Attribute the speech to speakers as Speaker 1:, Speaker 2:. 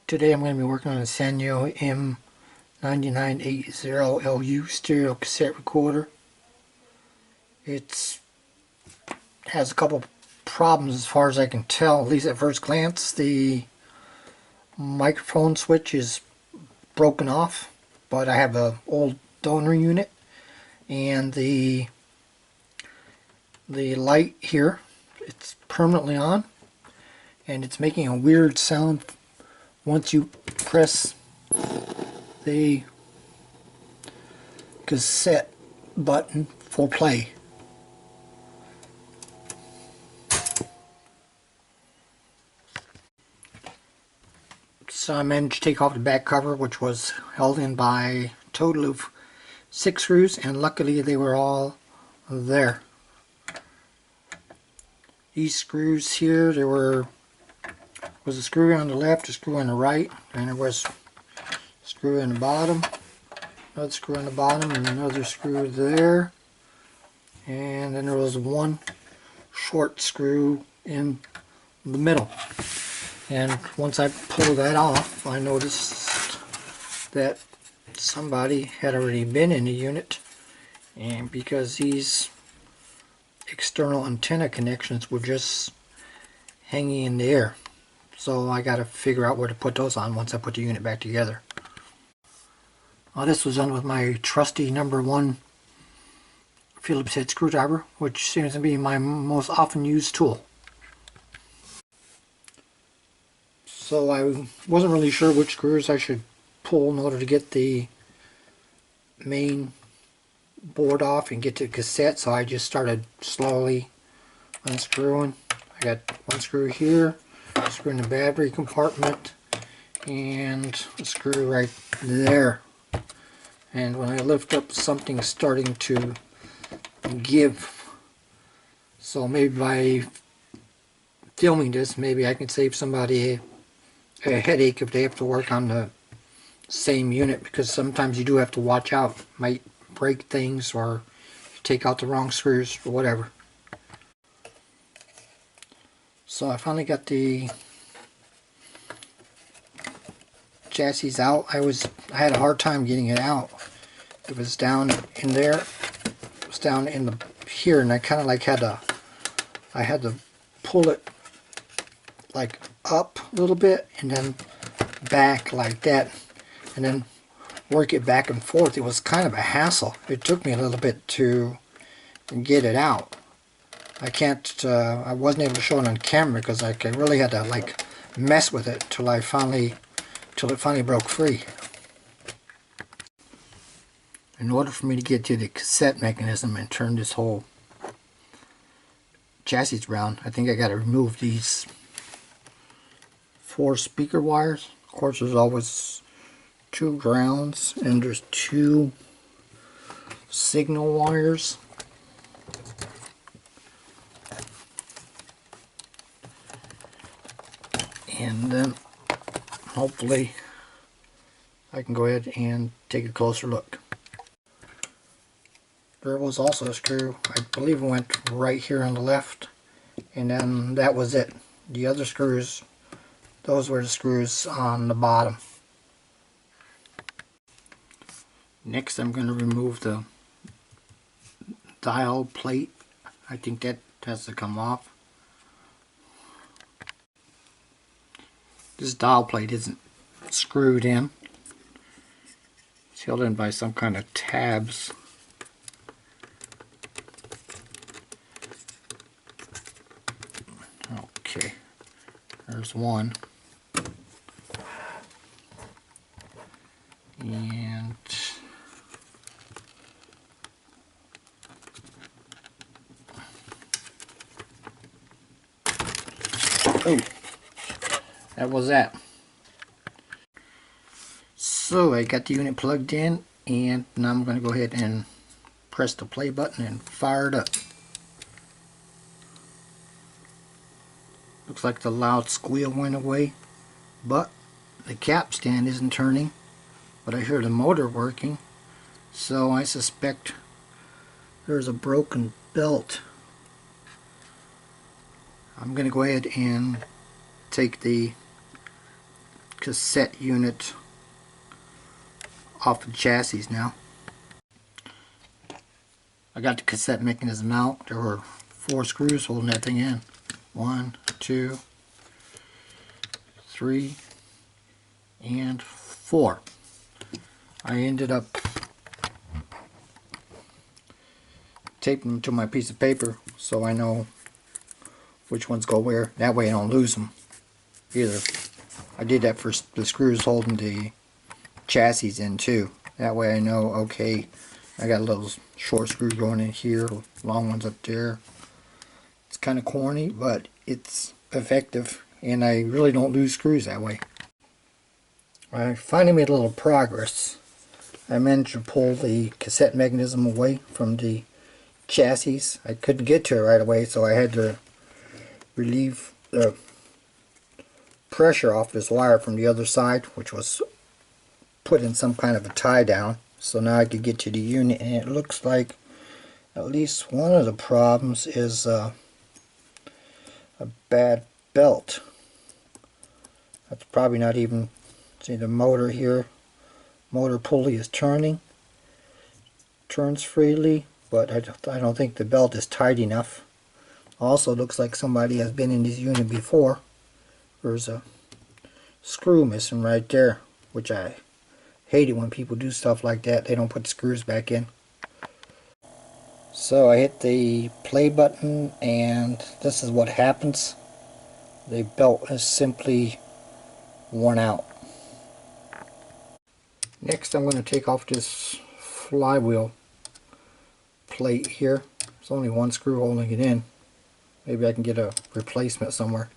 Speaker 1: Today I'm going to be working on a Sanyo M9980 stereo cassette recorder. It has a couple problems as far as I can tell, at least at first glance. The microphone switch is broken off, but I have an old donor unit, and the light here, it's permanently on, and it's making a weird sound once you press the cassette button for play. So I managed to take off the back cover, which was held in by a total of 6 screws, and luckily they were all there. These screws here, there was a screw on the left, a screw on the right, and there was a screw in the bottom, another screw on the bottom, and another screw there, and then there was one short screw in the middle. And once I pulled that off, I noticed that somebody had already been in the unit, and because these external antenna connections were just hanging in the air, so I got to figure out where to put those on once I put the unit back together. This was done with my trusty #1 Phillips head screwdriver, which seems to be my most often used tool. So I wasn't really sure which screws I should pull in order to get the main board off and get to the cassette, so I just started slowly unscrewing. I got one screw here, a screw in the battery compartment, and a screw right there. And when I lift up, something's starting to give. So maybe by filming this, maybe I can save somebody a headache if they have to work on the same unit, because sometimes you do have to watch out. Might break things or take out the wrong screws or whatever. So I finally got the chassis out. I had a hard time getting it out. It was down in there. It was down in the here, and I kind of like had to pull it like up a little bit and then back like that, and then work it back and forth. It was kind of a hassle. It took me a little bit to get it out. I wasn't able to show it on camera because I really had to like mess with it till it finally broke free. In order for me to get to the cassette mechanism and turn this whole chassis around, I think I got to remove these 4 speaker wires. Of course, there's always 2 grounds and there's 2 signal wires. And then hopefully I can go ahead and take a closer look. There was also a screw, I believe it went right here on the left, and then that was it. The other screws, those were the screws on the bottom. Next I'm going to remove the dial plate. I think that has to come off. This dial plate isn't screwed in. It's held in by some kind of tabs. Okay, there's one. And oh, that was that. So I got the unit plugged in, and now I'm going to go ahead and press the play button and fire it up. Looks like the loud squeal went away, but the cap stand isn't turning, but I hear the motor working, so I suspect there's a broken belt. I'm going to go ahead and take the cassette unit off the chassis now. I got the cassette mechanism out. There were 4 screws holding that thing in. 1, 2, 3, and 4. I ended up taping them to my piece of paper so I know which ones go where. That way I don't lose them either. I did that for the screws holding the chassis in too. That way I know, okay, I got a little short screw going in here, long ones up there. It's kind of corny, but it's effective, and I really don't lose screws that way. I finally made a little progress. I managed to pull the cassette mechanism away from the chassis. I couldn't get to it right away, so I had to relieve the pressure off this wire from the other side, which was put in some kind of a tie down. So now I could get to the unit, and it looks like at least one of the problems is a bad belt. That's probably not even, see the motor here, motor pulley is turns freely, but I don't think the belt is tight enough. Also looks like somebody has been in this unit before. There's a screw missing right there, which I hate it when people do stuff like that. They don't put the screws back in. So I hit the play button, and this is what happens. The belt is simply worn out. Next I'm going to take off this flywheel plate here. There's only one screw holding it in. Maybe I can get a replacement somewhere.